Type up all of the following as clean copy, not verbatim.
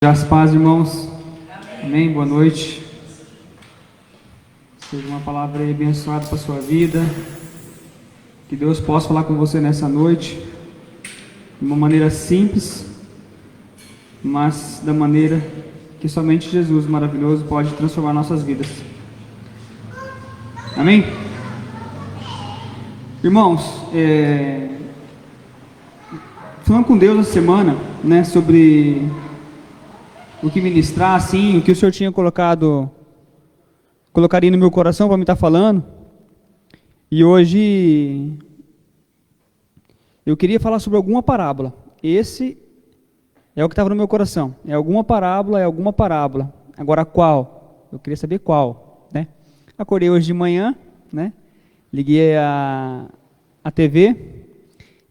Graças a paz, irmãos. Amém. Boa noite. Seja uma palavra abençoada para a sua vida. Que Deus possa falar com você nessa noite de uma maneira simples, mas da maneira que somente Jesus maravilhoso pode transformar nossas vidas. Amém? Irmãos, falando com Deus essa semana, né, sobre o que ministrar, assim, o que o Senhor tinha colocaria no meu coração para me estar falando. E hoje eu queria falar sobre alguma parábola. Esse é o que estava no meu coração. É alguma parábola. Agora qual? Eu queria saber qual, né? Acordei hoje de manhã, né? Liguei a TV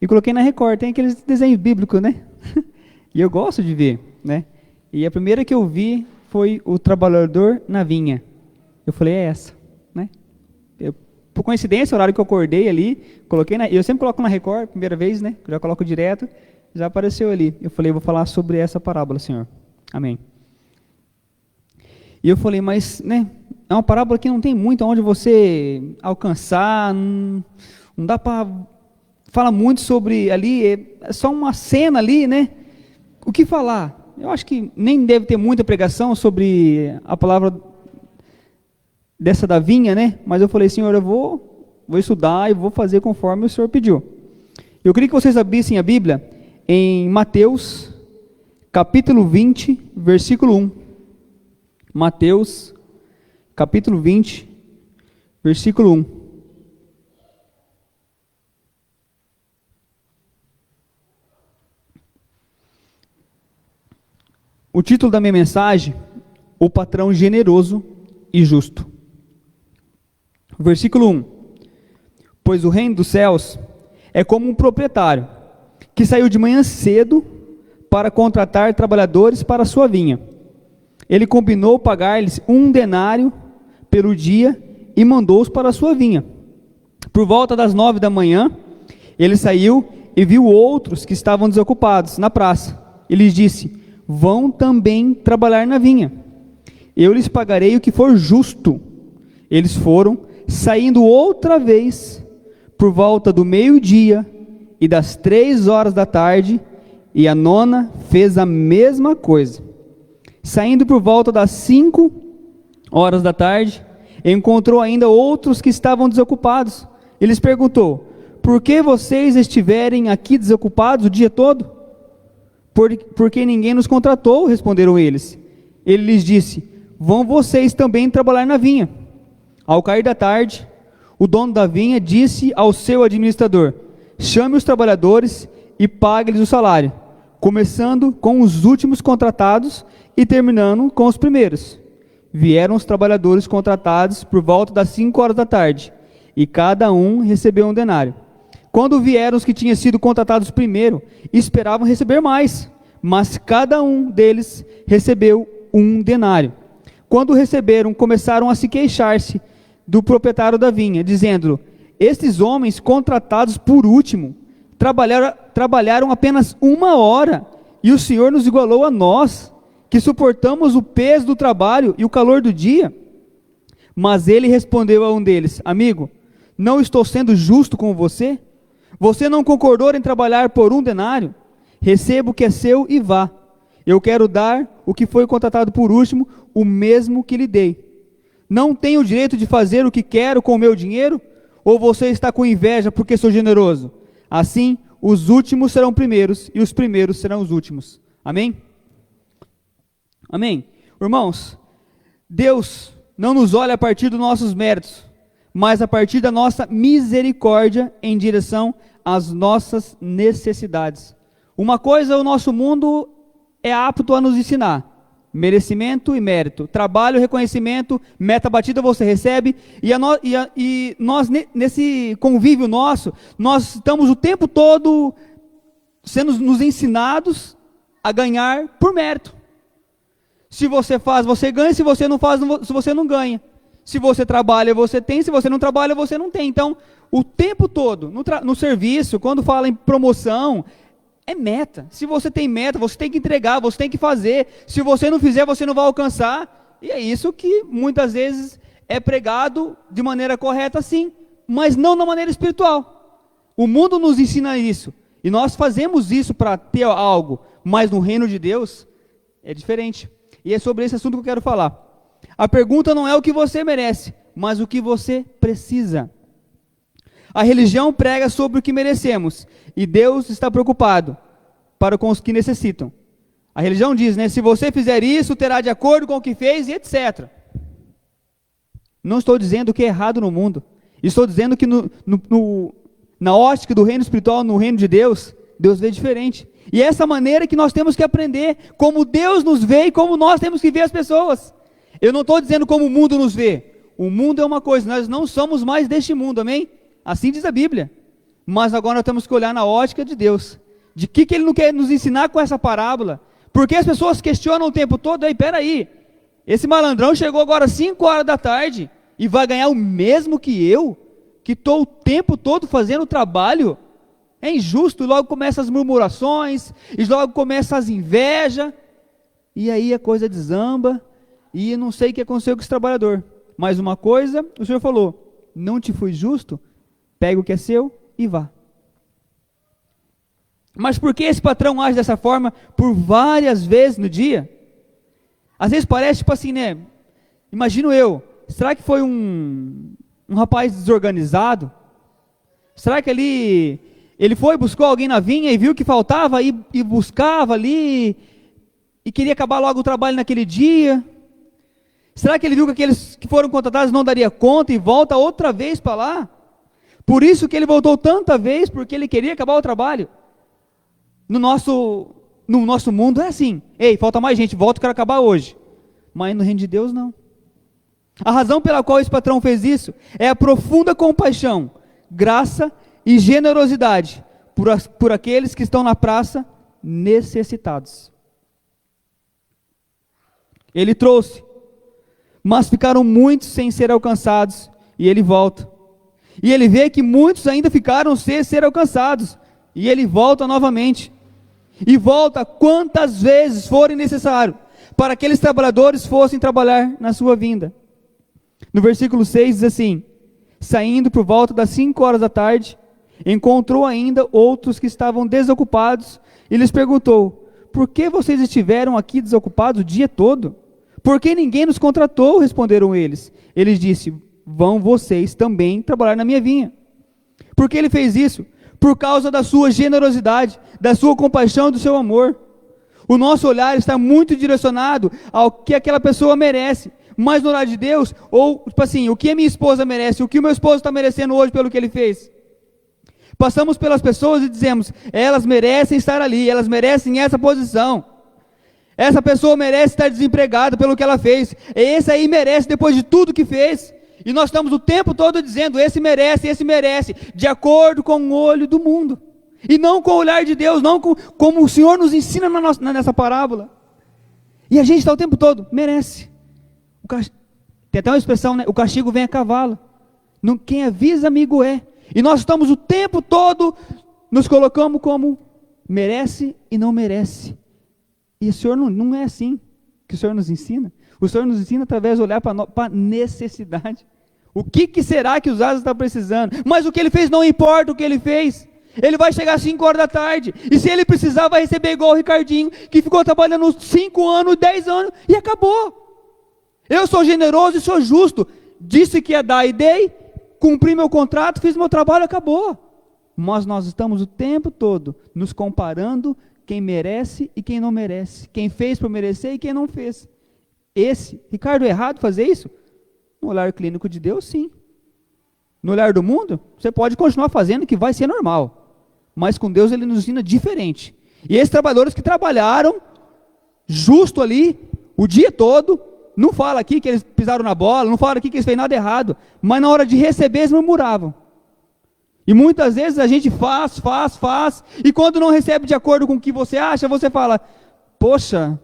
e coloquei na Record. Tem aqueles desenhos bíblicos, né? E eu gosto de ver, né? E a primeira que eu vi foi o trabalhador na vinha. Eu falei, é essa, né? Por coincidência, o horário que eu acordei ali, eu sempre coloco na Record, primeira vez, né? Eu já coloco direto, já apareceu ali. Eu falei, vou falar sobre essa parábola, Senhor. Amém. E eu falei, mas, né? É uma parábola que não tem muito aonde você alcançar, não dá para falar muito sobre ali, é só uma cena ali, né? O que falar? Eu acho que nem deve ter muita pregação sobre a palavra dessa da vinha, né? Mas eu falei, Senhor, eu vou estudar e vou fazer conforme o Senhor pediu. Eu queria que vocês abrissem a Bíblia em Mateus, capítulo 20, versículo 1. Mateus, capítulo 20, versículo 1. O título da minha mensagem, o patrão generoso e justo. Versículo 1. Pois o reino dos céus é como um proprietário, que saiu de manhã cedo para contratar trabalhadores para a sua vinha. Ele combinou pagar-lhes 1 denário pelo dia e mandou-os para a sua vinha. Por volta das 9 da manhã, ele saiu e viu outros que estavam desocupados na praça. E lhes disse, vão também trabalhar na vinha. Eu lhes pagarei o que for justo. Eles foram, saindo outra vez, por volta do meio-dia e das 3 horas da tarde, e a nona fez a mesma coisa. Saindo por volta das 5 horas da tarde, encontrou ainda outros que estavam desocupados. E lhes perguntou, por que vocês estiverem aqui desocupados o dia todo? Porque ninguém nos contratou, responderam eles. Ele lhes disse, vão vocês também trabalhar na vinha. Ao cair da tarde, o dono da vinha disse ao seu administrador, chame os trabalhadores e pague-lhes o salário, começando com os últimos contratados e terminando com os primeiros. Vieram os trabalhadores contratados por volta das 5 horas da tarde, e cada um recebeu 1 denário. Quando vieram os que tinham sido contratados primeiro, esperavam receber mais, mas cada um deles recebeu 1 denário. Quando receberam, começaram a se queixar-se do proprietário da vinha, dizendo, estes homens contratados por último, trabalharam apenas 1 hora, e o Senhor nos igualou a nós, que suportamos o peso do trabalho e o calor do dia. Mas ele respondeu a um deles, amigo, não estou sendo justo com você? Você não concordou em trabalhar por 1 denário? Receba o que é seu e vá. Eu quero dar o que foi contratado por último, o mesmo que lhe dei. Não tenho o direito de fazer o que quero com o meu dinheiro? Ou você está com inveja porque sou generoso? Assim, os últimos serão primeiros e os primeiros serão os últimos. Amém? Amém? Irmãos, Deus não nos olha a partir dos nossos méritos, mas a partir da nossa misericórdia em direção às nossas necessidades. Uma coisa o nosso mundo é apto a nos ensinar, merecimento e mérito, trabalho, reconhecimento, meta batida você recebe, e nós nesse convívio nosso, nós estamos o tempo todo sendo nos ensinados a ganhar por mérito. Se você faz, você ganha, se você não faz, você não ganha. Se você trabalha, você tem, se você não trabalha, você não tem. Então, o tempo todo, no serviço, quando fala em promoção, é meta. Se você tem meta, você tem que entregar, você tem que fazer. Se você não fizer, você não vai alcançar. E é isso que muitas vezes é pregado de maneira correta, sim, mas não na maneira espiritual. O mundo nos ensina isso, e nós fazemos isso para ter algo, mas no reino de Deus é diferente. E é sobre esse assunto que eu quero falar. A pergunta não é o que você merece, mas o que você precisa. A religião prega sobre o que merecemos, e Deus está preocupado com os que necessitam. A religião diz, né, se você fizer isso, terá de acordo com o que fez, e etc. Não estou dizendo que é errado no mundo. Estou dizendo que na ótica do reino espiritual, no reino de Deus, Deus vê diferente. E é essa maneira que nós temos que aprender, como Deus nos vê e como nós temos que ver as pessoas. Eu não estou dizendo como o mundo nos vê. O mundo é uma coisa, nós não somos mais deste mundo, amém? Assim diz a Bíblia. Mas agora nós temos que olhar na ótica de Deus. De que Ele não quer nos ensinar com essa parábola? Porque as pessoas questionam o tempo todo, peraí, esse malandrão chegou agora às 5 horas da tarde e vai ganhar o mesmo que eu, que estou o tempo todo fazendo o trabalho? É injusto, e logo começam as murmurações, e logo começam as invejas, e aí a coisa desamba, e não sei o que aconteceu com esse trabalhador. Mas uma coisa, o Senhor falou, não te fui justo, pega o que é seu e vá. Mas por que esse patrão age dessa forma por várias vezes no dia? Às vezes parece tipo assim, né? Imagino eu, será que foi um rapaz desorganizado? Será que ele foi, buscou alguém na vinha e viu que faltava e buscava ali e queria acabar logo o trabalho naquele dia? Será que ele viu que aqueles que foram contratados não daria conta e volta outra vez para lá? Por isso que ele voltou tanta vez, porque ele queria acabar o trabalho. No nosso mundo é assim, ei, falta mais gente, volta, eu quero acabar hoje. Mas no reino de Deus não. A razão pela qual esse patrão fez isso é a profunda compaixão, graça e generosidade por aqueles que estão na praça necessitados. Ele trouxe, mas ficaram muitos sem ser alcançados, e ele volta. E ele vê que muitos ainda ficaram sem ser alcançados, e ele volta novamente. E volta quantas vezes forem necessário, para que aqueles trabalhadores fossem trabalhar na sua vinda. No versículo 6 diz assim, saindo por volta das 5 horas da tarde, encontrou ainda outros que estavam desocupados, e lhes perguntou, por que vocês estiveram aqui desocupados o dia todo? Por que ninguém nos contratou? Responderam eles. Ele disse, vão vocês também trabalhar na minha vinha. Por que ele fez isso? Por causa da sua generosidade, da sua compaixão e do seu amor. O nosso olhar está muito direcionado ao que aquela pessoa merece, mas no olhar de Deus, ou tipo assim, o que a minha esposa merece, o que o meu esposo está merecendo hoje pelo que ele fez. Passamos pelas pessoas e dizemos, elas merecem estar ali, elas merecem essa posição. Essa pessoa merece estar desempregada pelo que ela fez, esse aí merece depois de tudo que fez. E nós estamos o tempo todo dizendo, esse merece, de acordo com o olho do mundo. E não com o olhar de Deus, não como o Senhor nos ensina nessa parábola. E a gente está o tempo todo, merece. Tem até uma expressão, né? O castigo vem a cavalo. Quem avisa, amigo é. E nós estamos o tempo todo, nos colocamos como merece e não merece. E o Senhor não é assim que o Senhor nos ensina. O Senhor nos ensina através de olhar para a necessidade. O que será que os asas estão precisando? Mas o que ele fez não importa o que ele fez. Ele vai chegar às 5 horas da tarde. E se ele precisar, vai receber igual o Ricardinho, que ficou trabalhando 5 anos, 10 anos, e acabou. Eu sou generoso e sou justo. Disse que ia dar e dei. Cumpri meu contrato, fiz meu trabalho, acabou. Mas nós estamos o tempo todo nos comparando quem merece e quem não merece. Quem fez por merecer e quem não fez. Ricardo, é errado fazer isso? No olhar clínico de Deus, sim. No olhar do mundo, você pode continuar fazendo que vai ser normal. Mas com Deus ele nos ensina diferente. E esses trabalhadores que trabalharam justo ali, o dia todo, não fala aqui que eles pisaram na bola, não fala aqui que eles fez nada errado, mas na hora de receber eles murmuravam. E muitas vezes a gente faz, e quando não recebe de acordo com o que você acha, você fala, poxa,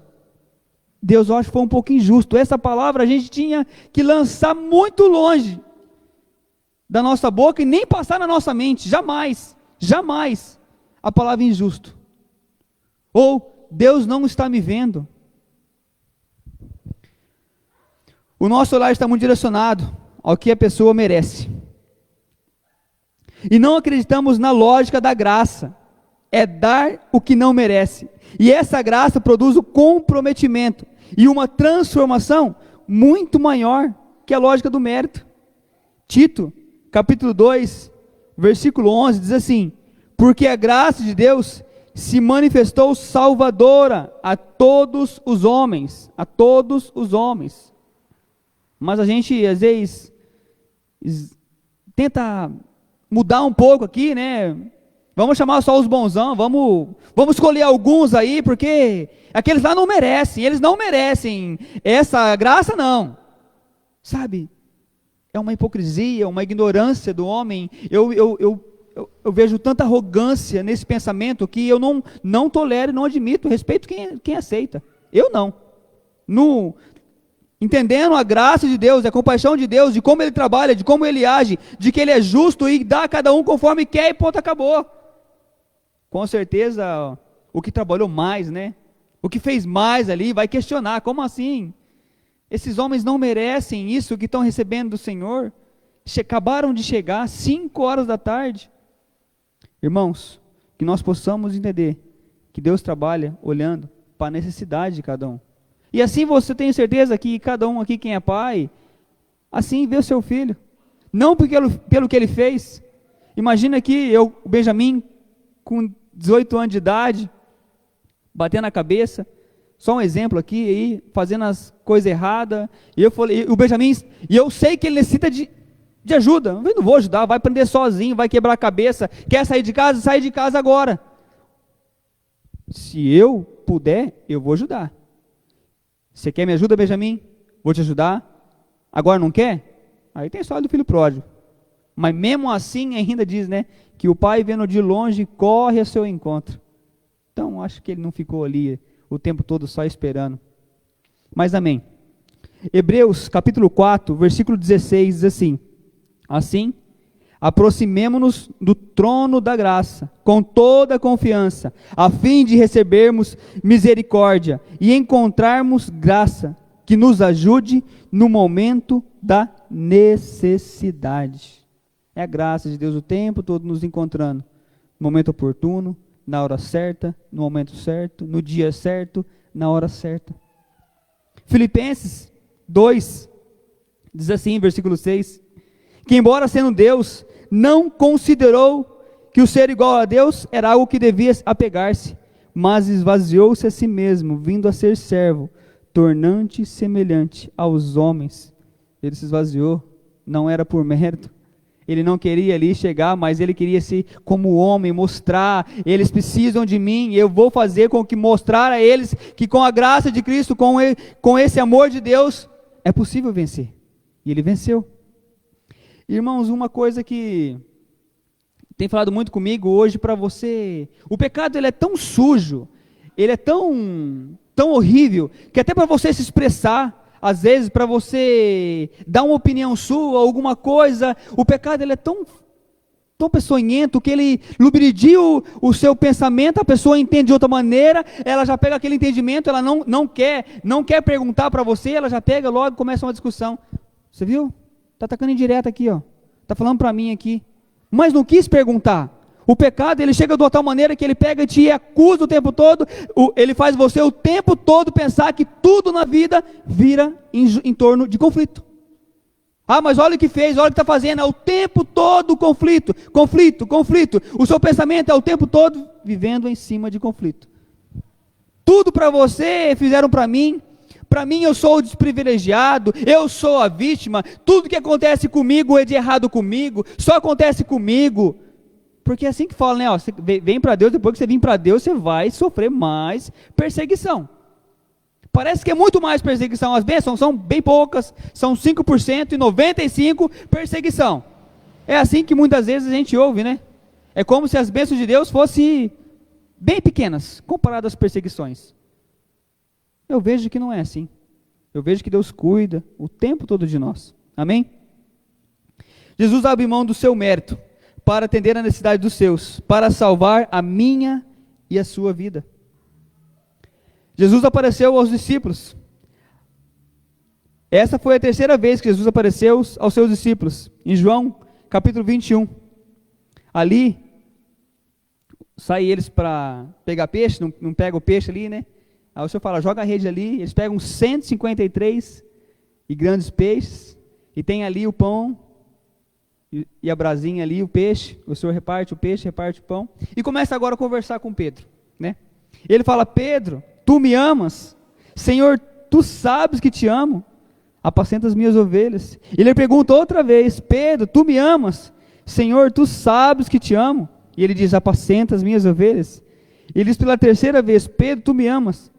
Deus, eu acho que foi um pouco injusto. Essa palavra a gente tinha que lançar muito longe da nossa boca e nem passar na nossa mente, jamais a palavra injusto. Ou Deus não está me vendo. O nosso olhar está muito direcionado ao que a pessoa merece. E não acreditamos na lógica da graça. É dar o que não merece. E essa graça produz o comprometimento e uma transformação muito maior que a lógica do mérito. Tito, capítulo 2, versículo 11, diz assim: porque a graça de Deus se manifestou salvadora a todos os homens. A todos os homens. Mas a gente, às vezes, tenta mudar um pouco aqui, né? Vamos chamar só os bonzão, vamos escolher alguns aí, porque aqueles lá não merecem, eles não merecem essa graça não. Sabe? É uma hipocrisia, uma ignorância do homem. Eu vejo tanta arrogância nesse pensamento que eu não tolero e não admito. Respeito quem aceita. Eu não. Entendendo a graça de Deus, a compaixão de Deus, de como Ele trabalha, de como Ele age, de que Ele é justo e dá a cada um conforme quer e ponto, acabou. Com certeza, o que trabalhou mais, né? O que fez mais ali, vai questionar, como assim? Esses homens não merecem isso que estão recebendo do Senhor? Acabaram de chegar, 5 horas da tarde. Irmãos, que nós possamos entender que Deus trabalha olhando para a necessidade de cada um. E assim você tem certeza que cada um aqui, quem é pai, assim vê o seu filho. Não pelo que ele fez. Imagina que o Benjamin, com 18 anos de idade, batendo a cabeça, só um exemplo aqui, aí, fazendo as coisas erradas, e eu falei, o Benjamin, e eu sei que ele necessita de ajuda, eu não vou ajudar, vai aprender sozinho, vai quebrar a cabeça, quer sair de casa, sai de casa agora. Se eu puder, eu vou ajudar. Você quer me ajuda, Benjamin? Vou te ajudar. Agora não quer? Aí tem a história do filho pródigo. Mas mesmo assim ainda diz, né, que o pai vendo de longe corre a seu encontro. Então acho que ele não ficou ali o tempo todo só esperando. Mas amém. Hebreus capítulo 4, versículo 16 diz assim: assim, aproximemo-nos do trono da graça, com toda a confiança, a fim de recebermos misericórdia e encontrarmos graça, que nos ajude no momento da necessidade. É a graça de Deus o tempo todo nos encontrando, no momento oportuno, na hora certa, no momento certo, no dia certo, na hora certa. Filipenses 2, diz assim, versículo 6, que embora sendo Deus, não considerou que o ser igual a Deus era algo que devia apegar-se, mas esvaziou-se a si mesmo, vindo a ser servo, tornante semelhante aos homens. Ele se esvaziou, não era por mérito. Ele não queria ali chegar, mas ele queria ser como homem, mostrar, eles precisam de mim, eu vou fazer com que mostrar a eles que com a graça de Cristo, com esse amor de Deus, é possível vencer. E ele venceu. Irmãos, uma coisa que tem falado muito comigo hoje para você, o pecado ele é tão sujo, ele é tão horrível, que até para você se expressar, às vezes para você dar uma opinião sua, alguma coisa, o pecado ele é tão peçonhento, que ele lubridia o seu pensamento, a pessoa entende de outra maneira, ela já pega aquele entendimento, ela não quer perguntar para você, ela já pega logo, começa uma discussão. Você viu? Está atacando indireta aqui, ó. Está falando para mim aqui, mas não quis perguntar. O pecado, ele chega de uma tal maneira que ele pega e te acusa o tempo todo, ele faz você o tempo todo pensar que tudo na vida vira em torno de conflito. Ah, mas olha o que fez, olha o que está fazendo, é o tempo todo conflito. O seu pensamento é o tempo todo vivendo em cima de conflito. Tudo para você fizeram para mim eu sou o desprivilegiado, eu sou a vítima, tudo que acontece comigo é de errado comigo, só acontece comigo. Porque é assim que fala, né? Ó, você vem para Deus, depois que você vir para Deus, você vai sofrer mais perseguição. Parece que é muito mais perseguição. As bênçãos são bem poucas, são 5% e 95% perseguição. É assim que muitas vezes a gente ouve, né? É como se as bênçãos de Deus fossem bem pequenas, comparadas às perseguições. Eu vejo que não é assim. Eu vejo que Deus cuida o tempo todo de nós. Amém? Jesus abre mão do seu mérito para atender a necessidade dos seus, para salvar a minha e a sua vida. Jesus apareceu aos discípulos. Essa foi a terceira vez que Jesus apareceu aos seus discípulos, em João capítulo 21. Ali, saem eles para pegar peixe, não pega o peixe ali, né? Aí o Senhor fala, joga a rede ali, eles pegam 153 e grandes peixes, e tem ali o pão, e a brasinha ali, o peixe, o Senhor reparte o peixe, reparte o pão, e começa agora a conversar com Pedro, né? Ele fala, Pedro, tu me amas? Senhor, tu sabes que te amo, apacenta as minhas ovelhas. Ele pergunta outra vez, Pedro, tu me amas? Senhor, tu sabes que te amo. E ele diz, apacenta as minhas ovelhas. Ele diz pela terceira vez, Pedro, tu me amas?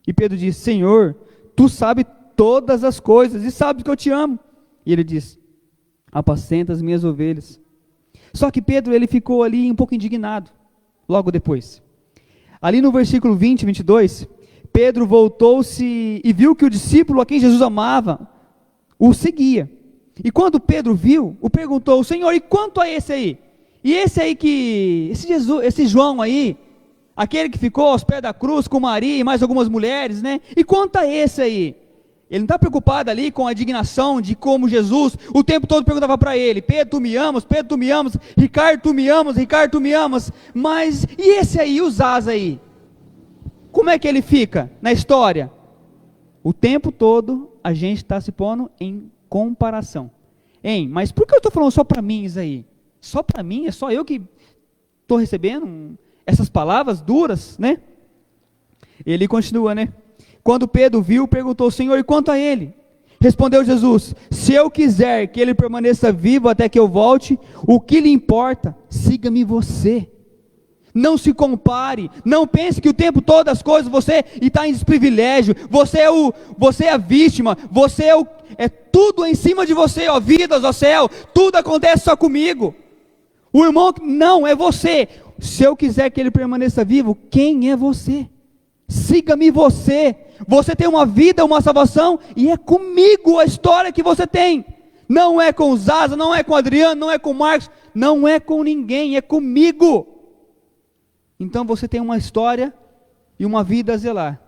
E Pedro diz, Senhor, tu sabes todas as coisas e sabes que eu te amo. E ele diz, apacenta as minhas ovelhas. Só que Pedro, ele ficou ali um pouco indignado, logo depois. Ali no versículo 20 e 22, Pedro voltou-se e viu que o discípulo a quem Jesus amava o seguia. E quando Pedro viu, o perguntou, Senhor, e quanto a esse aí? E esse aí esse João aí, aquele que ficou aos pés da cruz com Maria e mais algumas mulheres, né? E quanto a esse aí? Ele não está preocupado ali com a indignação de como Jesus o tempo todo perguntava para ele, Pedro, tu me amas? Pedro, tu me amas? Ricardo, tu me amas? Ricardo, tu me amas? Mas, e esse aí, o Zaz aí? Como é que ele fica na história? O tempo todo a gente está se pondo em comparação. Mas por que eu estou falando só para mim isso aí? Só para mim? É só eu que estou recebendo essas palavras duras, né? Ele continua, né? Quando Pedro viu, perguntou, Senhor, e quanto a ele? Respondeu Jesus, se eu quiser que ele permaneça vivo até que eu volte, o que lhe importa? Siga-me você. Não se compare, não pense que o tempo todo as coisas, você está em desprivilégio, você é a vítima, é tudo em cima de você, ó vidas, ó céu, tudo acontece só comigo. O irmão, não, é você. Se eu quiser que ele permaneça vivo, quem é você? Siga-me você. Você tem uma vida, uma salvação, e é comigo a história que você tem. Não é com o Zaza, não é com o Adriano, não é com o Marcos, não é com ninguém, é comigo. Então você tem uma história e uma vida a zelar,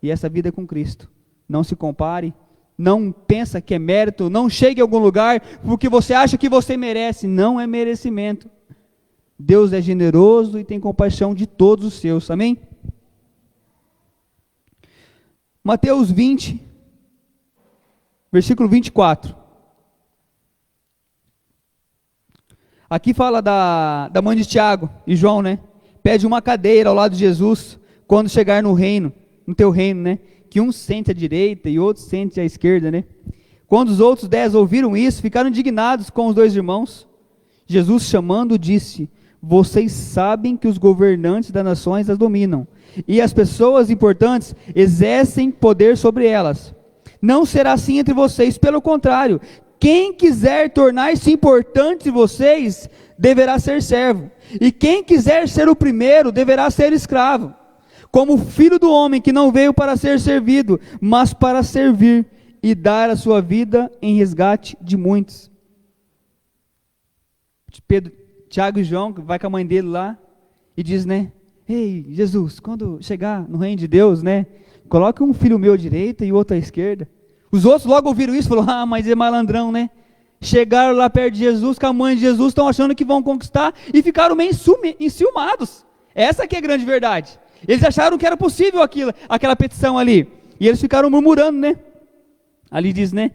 e essa vida é com Cristo. Não se compare, não pensa que é mérito, não chegue a algum lugar porque você acha que você merece, não é merecimento. Deus é generoso e tem compaixão de todos os seus, amém? Mateus 20, versículo 24. Aqui fala da mãe de Tiago e João, né? Pede uma cadeira ao lado de Jesus, quando chegar no reino, no teu reino, né? Que um sente à direita e outro sente à esquerda, né? Quando os outros 10 ouviram isso, ficaram indignados com os dois irmãos. Jesus, chamando, disse, vocês sabem que os governantes das nações as dominam, e as pessoas importantes exercem poder sobre elas. Não será assim entre vocês, pelo contrário, quem quiser tornar-se importante de vocês, deverá ser servo, e quem quiser ser o primeiro, deverá ser escravo, como o filho do homem que não veio para ser servido, mas para servir, e dar a sua vida em resgate de muitos. Pedro, Tiago e João, vai com a mãe dele lá, e diz, né, ei, Jesus, quando chegar no reino de Deus, né, coloque um filho meu à direita e outro à esquerda. Os outros logo ouviram isso e falaram, mas é malandrão, né? Chegaram lá perto de Jesus, com a mãe de Jesus, estão achando que vão conquistar, e ficaram meio enciumados. Essa que é a grande verdade. Eles acharam que era possível aquela petição ali, e eles ficaram murmurando, né? Ali diz, né?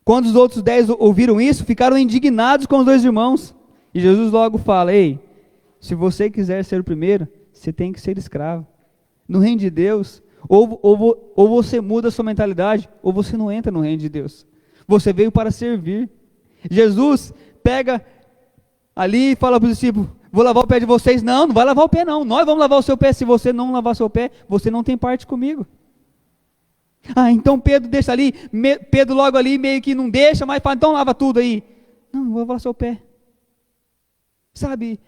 Quando os outros 10 ouviram isso, ficaram indignados com os dois irmãos, e Jesus logo fala, ei, se você quiser ser o primeiro, você tem que ser escravo. No reino de Deus, ou você muda a sua mentalidade, ou você não entra no reino de Deus. Você veio para servir. Jesus pega ali e fala para os discípulos, vou lavar o pé de vocês. Não vai lavar o pé não, nós vamos lavar o seu pé. Se você não lavar seu pé, você não tem parte comigo. Então Pedro deixa ali, Pedro logo ali meio que não deixa, mas fala, então lava tudo aí. Não, vou lavar seu pé. Sabe,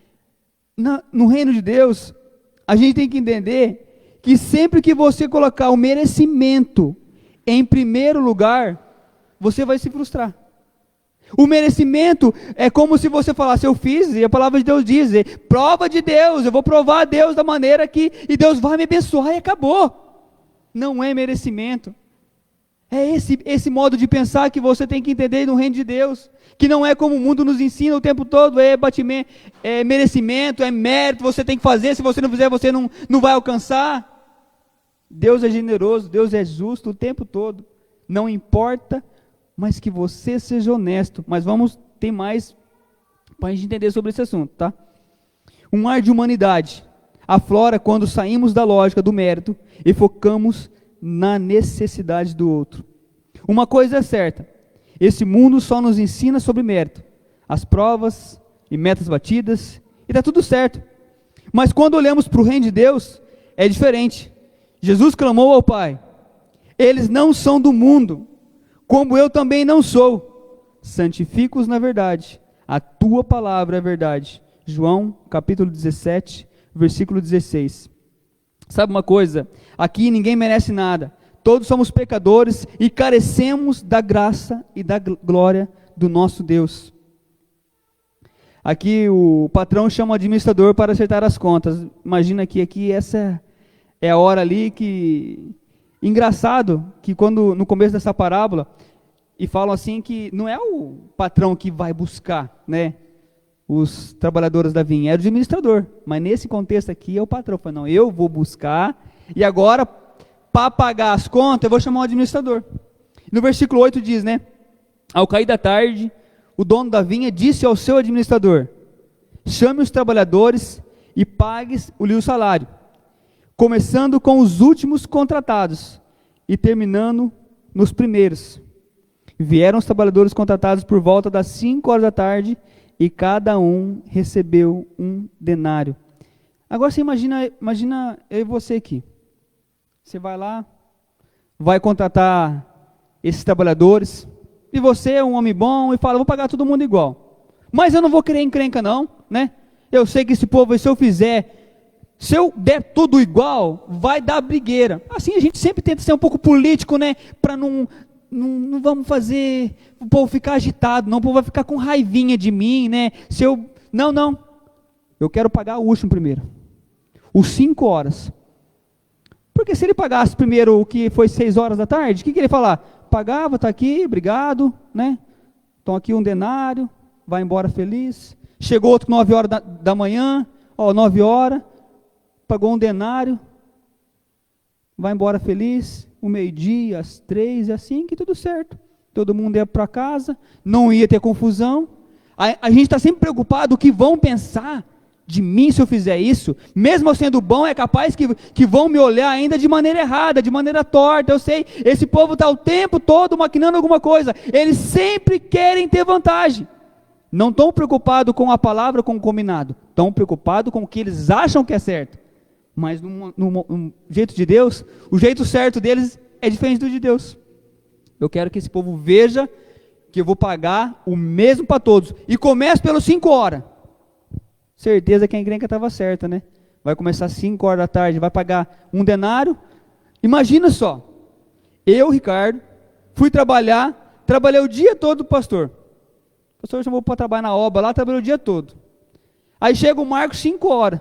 no reino de Deus, a gente tem que entender que sempre que você colocar o merecimento em primeiro lugar, você vai se frustrar. O merecimento é como se você falasse, eu fiz, e a palavra de Deus diz, prova de Deus, eu vou provar a Deus da maneira que, e Deus vai me abençoar e acabou. Não é merecimento. É esse modo de pensar que você tem que entender no reino de Deus, que não é como o mundo nos ensina o tempo todo, é batimento, é merecimento, é mérito, você tem que fazer, se você não fizer, você não vai alcançar. Deus é generoso, Deus é justo o tempo todo, não importa, mas que você seja honesto. Mas tem mais para a gente entender sobre esse assunto, tá? Um ar de humanidade aflora quando saímos da lógica do mérito e focamos na necessidade do outro. Uma coisa é certa, esse mundo só nos ensina sobre mérito, as provas e metas batidas, e está tudo certo. Mas quando olhamos para o reino de Deus, é diferente. Jesus clamou ao Pai, eles não são do mundo, como eu também não sou. Santifica-os na verdade, a tua palavra é verdade. João capítulo 17, versículo 16. Sabe uma coisa? Aqui ninguém merece nada. Todos somos pecadores e carecemos da graça e da glória do nosso Deus. Aqui o patrão chama o administrador para acertar as contas. Imagina que aqui essa é a hora ali que... Engraçado que quando no começo dessa parábola, e falam assim que não é o patrão que vai buscar, né, os trabalhadores da vinha, é o administrador. Mas nesse contexto aqui é o patrão. Fala, não, eu vou buscar, e agora, para pagar as contas, eu vou chamar o administrador. No versículo 8 diz, né, ao cair da tarde, o dono da vinha disse ao seu administrador, chame os trabalhadores e pague-lhe o salário, começando com os últimos contratados e terminando nos primeiros. Vieram os trabalhadores contratados por volta das 5 horas da tarde e cada um recebeu um denário. Agora você imagina eu e você aqui. Você vai lá, vai contratar esses trabalhadores, e você é um homem bom e fala, vou pagar todo mundo igual. Mas eu não vou querer encrenca não, né? Eu sei que esse povo, se eu der tudo igual, vai dar brigueira. Assim a gente sempre tenta ser um pouco político, né? Para não vamos fazer o povo ficar agitado, não, o povo vai ficar com raivinha de mim, né? Não, eu quero pagar o último primeiro, os 5 horas. Porque se ele pagasse primeiro o que foi 6 horas da tarde, o que ele ia falar? Pagava, está aqui, obrigado, né? Então aqui um denário, vai embora feliz. Chegou outro 9 horas da manhã, 9 horas, pagou um denário, vai embora feliz, o meio-dia, às 3, assim que tudo certo. Todo mundo ia para casa, não ia ter confusão. A gente está sempre preocupado o que vão pensar de mim se eu fizer isso. Mesmo eu sendo bom, é capaz que vão me olhar ainda de maneira errada, de maneira torta. Eu sei, esse povo está o tempo todo maquinando alguma coisa. Eles sempre querem ter vantagem. Não estão preocupados com a palavra, com o combinado. Estão preocupados com o que eles acham que é certo. Mas no jeito de Deus, o jeito certo deles é diferente do de Deus. Eu quero que esse povo veja que eu vou pagar o mesmo para todos. E começo pelos 5 horas. Certeza que a encrenca estava certa, né? Vai começar às 5 horas da tarde, vai pagar um denário. Imagina só, eu, Ricardo, fui trabalhei o dia todo do pastor. O pastor chamou para trabalhar na obra lá, trabalhei o dia todo. Aí chega o Marcos 5 horas.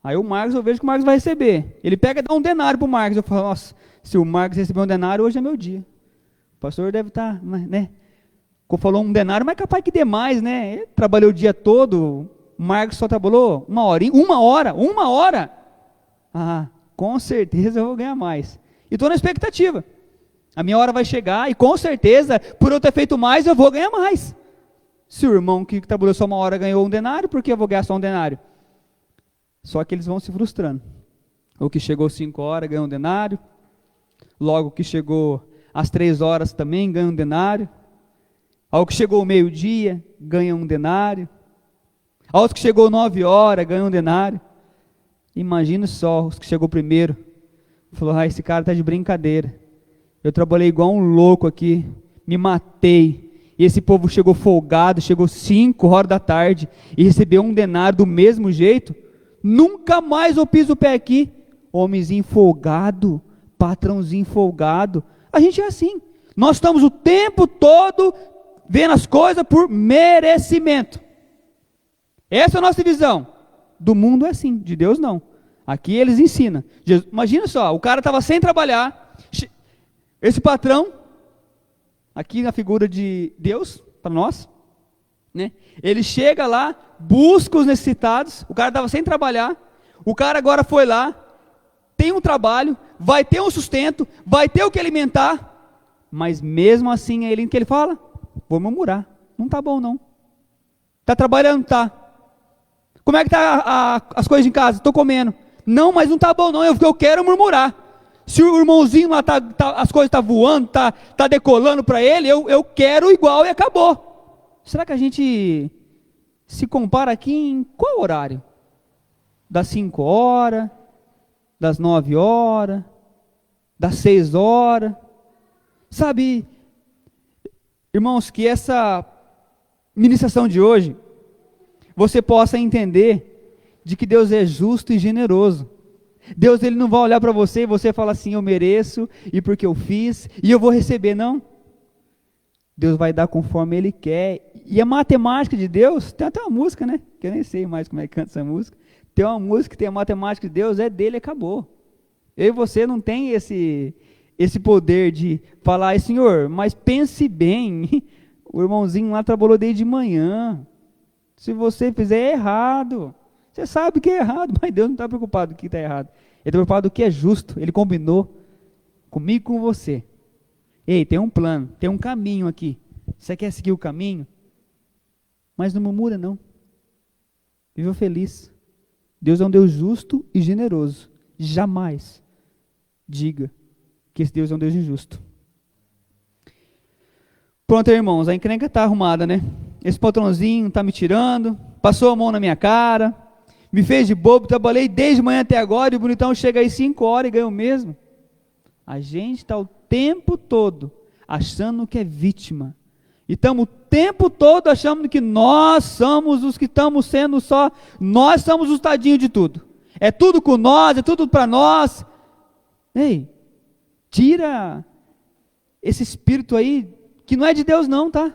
Aí o Marcos, eu vejo que o Marcos vai receber. Ele pega e dá um denário para o Marcos. Eu falo, nossa, se o Marcos receber um denário, hoje é meu dia. O pastor deve estar, né? Falou um denário, mas é capaz que dê mais, né? Ele trabalhou o dia todo, o Marcos só trabalhou uma hora. Ah, com certeza eu vou ganhar mais. E estou na expectativa. A minha hora vai chegar e com certeza, por eu ter feito mais, eu vou ganhar mais. Se o irmão que trabalhou só uma hora ganhou um denário, por que eu vou ganhar só um denário? Só que eles vão se frustrando. O que chegou às 5 horas ganhou um denário. Logo que chegou às 3 horas também ganha um denário. Ao que chegou ao meio-dia, ganha um denário. Aos que chegou 9 horas, ganha um denário. Imagina só os que chegou primeiro. Falou, esse cara está de brincadeira. Eu trabalhei igual um louco aqui, me matei. E esse povo chegou folgado, chegou 5 horas da tarde e recebeu um denário do mesmo jeito. Nunca mais eu piso o pé aqui. Homenzinho folgado, patrãozinho folgado. A gente é assim. Nós estamos o tempo todo vendo as coisas por merecimento. Essa é a nossa visão. Do mundo é assim, de Deus não. Aqui eles ensinam. Imagina só, o cara estava sem trabalhar, esse patrão, aqui na figura de Deus, para nós, né? Ele chega lá, busca os necessitados, o cara estava sem trabalhar, o cara agora foi lá, tem um trabalho, vai ter um sustento, vai ter o que alimentar, mas mesmo assim é ele que ele fala, vou murmurar, não está bom não. Está trabalhando? Tá. Como é que está as coisas em casa? Estou comendo. Não, mas não está bom não, eu quero murmurar. Se o irmãozinho lá, as coisas estão voando, tá decolando para ele, eu quero igual e acabou. Será que a gente se compara aqui em qual horário? Das 5 horas, das 9 horas, das 6 horas? Sabe, irmãos, que essa ministração de hoje, você possa entender de que Deus é justo e generoso. Deus, ele não vai olhar para você e você fala assim, eu mereço, e porque eu fiz, e eu vou receber, não. Deus vai dar conforme ele quer. E a matemática de Deus, tem até uma música, né? Que eu nem sei mais como é que canta essa música. Tem uma música que tem a matemática de Deus, é dele, acabou. Eu e você não tem esse poder de falar, Senhor, mas pense bem, o irmãozinho lá trabalhou desde de manhã. Se você fizer é errado. Você sabe que é errado, mas Deus não está preocupado com o que está errado. Ele está preocupado com o que é justo. Ele combinou comigo e com você. Ei, tem um plano, tem um caminho aqui. Você quer seguir o caminho? Mas não murmura não. Viva feliz. Deus é um Deus justo e generoso. Jamais diga que esse Deus é um Deus injusto. Pronto, irmãos, a encrenca está arrumada, né? Esse patrãozinho está me tirando, passou a mão na minha cara, me fez de bobo, trabalhei desde manhã até agora, e o bonitão chega aí 5 horas e ganha o mesmo. A gente está o tempo todo achando que é vítima, e estamos o tempo todo achando que nós somos os que estamos sendo só, nós somos os tadinhos de tudo, é tudo com nós, é tudo para nós. Ei, tira esse espírito aí, que não é de Deus não, tá?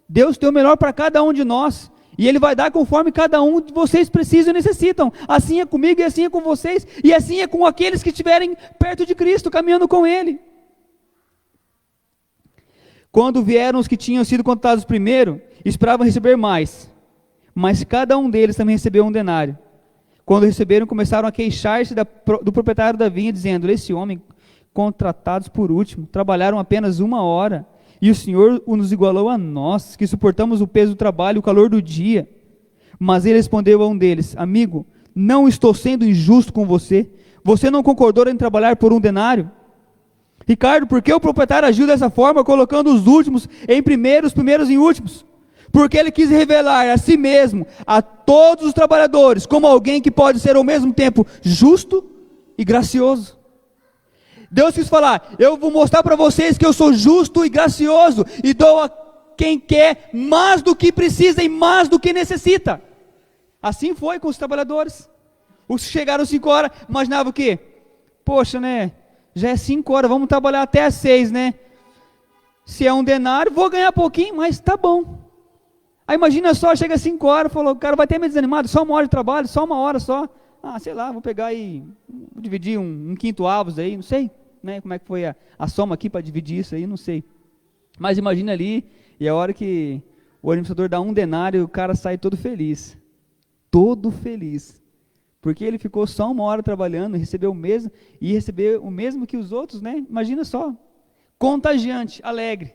Deus tem o melhor para cada um de nós, e Ele vai dar conforme cada um de vocês precisam e necessitam. Assim é comigo, e assim é com vocês, e assim é com aqueles que estiverem perto de Cristo, caminhando com Ele. Quando vieram os que tinham sido contados primeiro, esperavam receber mais, mas cada um deles também recebeu um denário. Quando receberam, começaram a queixar-se do proprietário da vinha, dizendo, esse homem, contratados por último, trabalharam apenas 1 hora, e o Senhor nos igualou a nós, que suportamos o peso do trabalho e o calor do dia. Mas ele respondeu a um deles, amigo, não estou sendo injusto com você, você não concordou em trabalhar por 1 denário? Ricardo, por que o proprietário agiu dessa forma, colocando os últimos em primeiro, os primeiros em últimos? Porque ele quis revelar a si mesmo, a todos os trabalhadores, como alguém que pode ser ao mesmo tempo justo e gracioso. Deus quis falar, eu vou mostrar para vocês que eu sou justo e gracioso, e dou a quem quer mais do que precisa e mais do que necessita. Assim foi com os trabalhadores. Os que chegaram 5 horas, imaginavam o quê? Poxa, né, já é 5 horas, vamos trabalhar até às 6, né? Se é 1 denário, vou ganhar pouquinho, mas tá bom. Aí imagina só, chega às 5 horas, falou, o cara vai ter meio desanimado, só 1 hora de trabalho, só 1 hora só. Ah, sei lá, vou pegar e vou dividir um quinto avos aí, não sei, né, como é que foi a soma aqui para dividir isso aí, não sei. Mas imagina ali, e a hora que o administrador dá 1 denário, o cara sai todo feliz, porque ele ficou só 1 hora trabalhando, recebeu o mesmo, e recebeu o mesmo que os outros, né, imagina só, contagiante, alegre.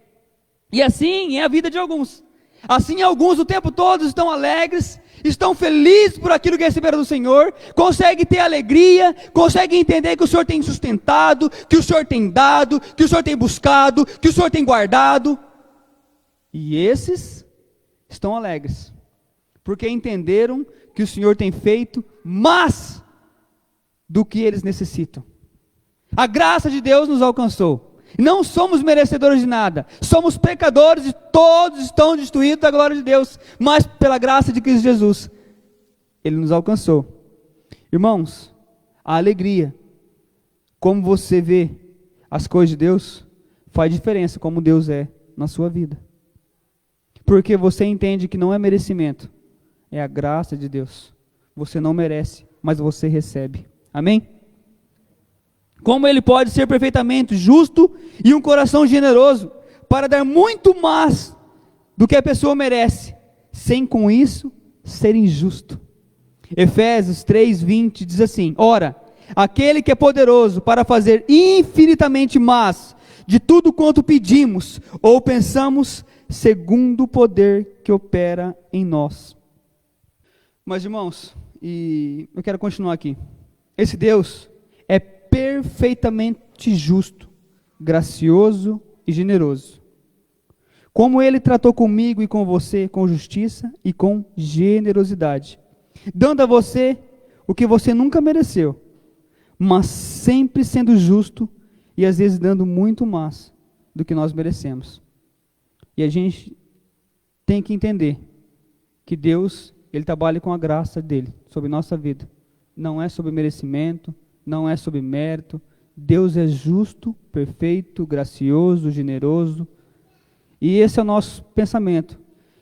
E assim é a vida de alguns. Assim alguns o tempo todo estão alegres, estão felizes por aquilo que receberam do Senhor, conseguem ter alegria, conseguem entender que o Senhor tem sustentado, que o Senhor tem dado, que o Senhor tem buscado, que o Senhor tem guardado. E esses estão alegres, porque entenderam que o Senhor tem feito mais do que eles necessitam. A graça de Deus nos alcançou. Não somos merecedores de nada, somos pecadores e todos estão destituídos da glória de Deus, mas pela graça de Cristo Jesus, Ele nos alcançou. Irmãos, a alegria, como você vê as coisas de Deus, faz diferença como Deus é na sua vida. porque você entende que não é merecimento, é a graça de Deus. Você não merece, mas você recebe. Amém? Como ele pode ser perfeitamente justo e um coração generoso, para dar muito mais do que a pessoa merece, sem com isso ser injusto. Efésios 3:20 diz assim: ora, aquele que é poderoso para fazer infinitamente mais de tudo quanto pedimos ou pensamos, segundo o poder que opera em nós. Mas, irmãos, e eu quero continuar aqui. Esse Deus é perfeitamente justo, gracioso e generoso. Como Ele tratou comigo e com você com justiça e com generosidade, dando a você o que você nunca mereceu, mas sempre sendo justo e às vezes dando muito mais do que nós merecemos. E a gente tem que entender que Deus, Ele trabalha com a graça dEle sobre nossa vida. Não é sobre merecimento, não é sobre mérito. Deus é justo, perfeito, gracioso, generoso. E esse é o nosso pensamento.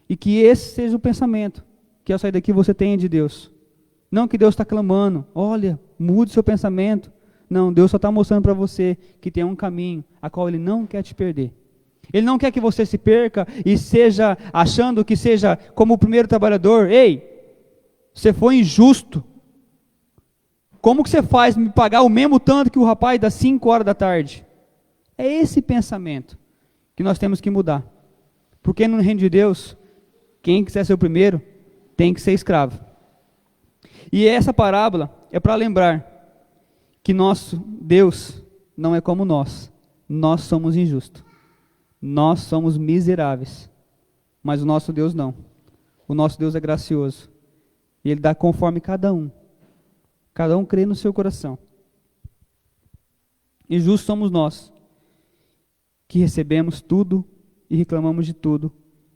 E que esse seja o pensamento que ao sair daqui você tenha de Deus. Não que Deus está clamando, olha, mude seu pensamento. Não, Deus só está mostrando para você que tem um caminho a qual Ele não quer te perder. Ele não quer que você se perca e seja achando que seja como o primeiro trabalhador. Ei, você foi injusto. Como que você faz me pagar o mesmo tanto que o rapaz das 5 horas da tarde? É esse pensamento que nós temos que mudar. Porque no reino de Deus, quem quiser ser o primeiro, tem que ser escravo. E essa parábola é para lembrar que nosso Deus não é como nós. Nós somos injustos. Nós somos miseráveis. Mas o nosso Deus não. O nosso Deus é gracioso. E Ele dá conforme cada um. Cada um crê no seu coração. Injustos somos nós, que recebemos tudo e reclamamos de tudo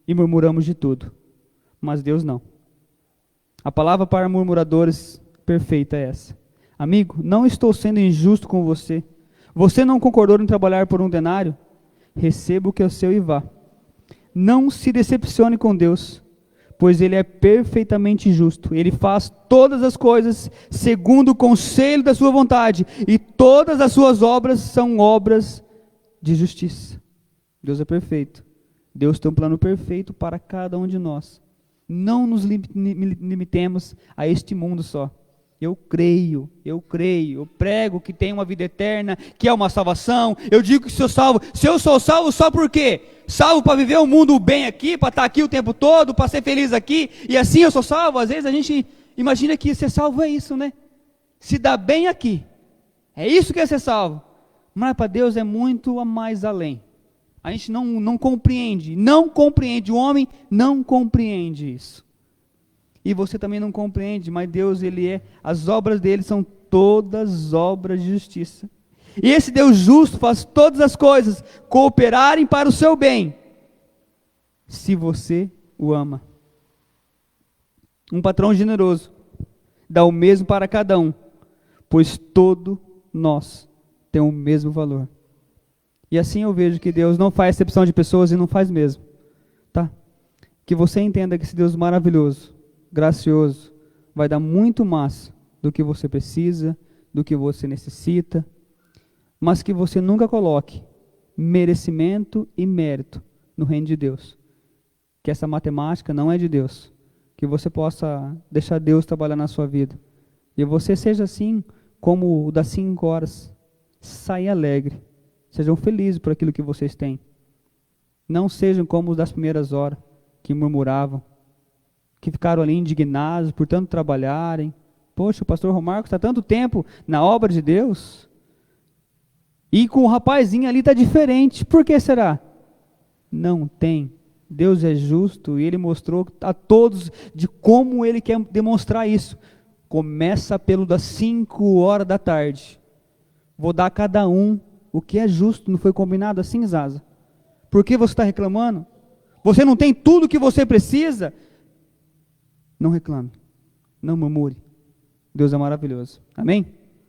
e murmuramos de tudo. Mas Deus não. A palavra para murmuradores perfeita é essa. Amigo, não estou sendo injusto com você. Você não concordou em trabalhar por um denário? Receba o que é seu e vá. Não se decepcione com Deus, pois Ele é perfeitamente justo. Ele faz todas as coisas segundo o conselho da sua vontade, e todas as suas obras são obras de justiça. Deus é perfeito. Deus tem um plano perfeito para cada um de nós. Não nos limitemos a este mundo só. Eu creio, eu prego que tem uma vida eterna, que é uma salvação. Eu digo que sou salvo. Se eu sou salvo, só por quê? Salvo para viver um mundo bem aqui, para estar aqui o tempo todo, para ser feliz aqui, e assim eu sou salvo. Às vezes a gente imagina que ser salvo é isso, né? Se dá bem aqui. É isso que é ser salvo. Mas para Deus é muito a mais além. A gente não compreende, o homem não compreende isso. E você também não compreende, mas Deus, as obras dele são todas obras de justiça. E esse Deus justo faz todas as coisas cooperarem para o seu bem, se você o ama. Um patrão generoso dá o mesmo para cada um, pois todo nós tem o mesmo valor. E assim eu vejo que Deus não faz exceção de pessoas e não faz mesmo, tá? Que você entenda que esse Deus maravilhoso, gracioso, vai dar muito mais do que você precisa, do que você necessita, mas que você nunca coloque merecimento e mérito no reino de Deus. Que essa matemática não é de Deus. Que você possa deixar Deus trabalhar na sua vida. E você seja assim como o das 5 horas. Saia alegre. Sejam felizes por aquilo que vocês têm. Não sejam como os das primeiras horas, que murmuravam, que ficaram ali indignados por tanto trabalharem. Poxa, o pastor Romarco está tanto tempo na obra de Deus, e com o rapazinho ali está diferente. Por que será? Não tem. Deus é justo e Ele mostrou a todos de como Ele quer demonstrar isso. Começa pelo das 5 horas da tarde. Vou dar a cada um o que é justo. Não foi combinado assim, Zaza? Por que você está reclamando? Você não tem tudo o que você precisa? Não reclame. Não murmure. Deus é maravilhoso. Amém?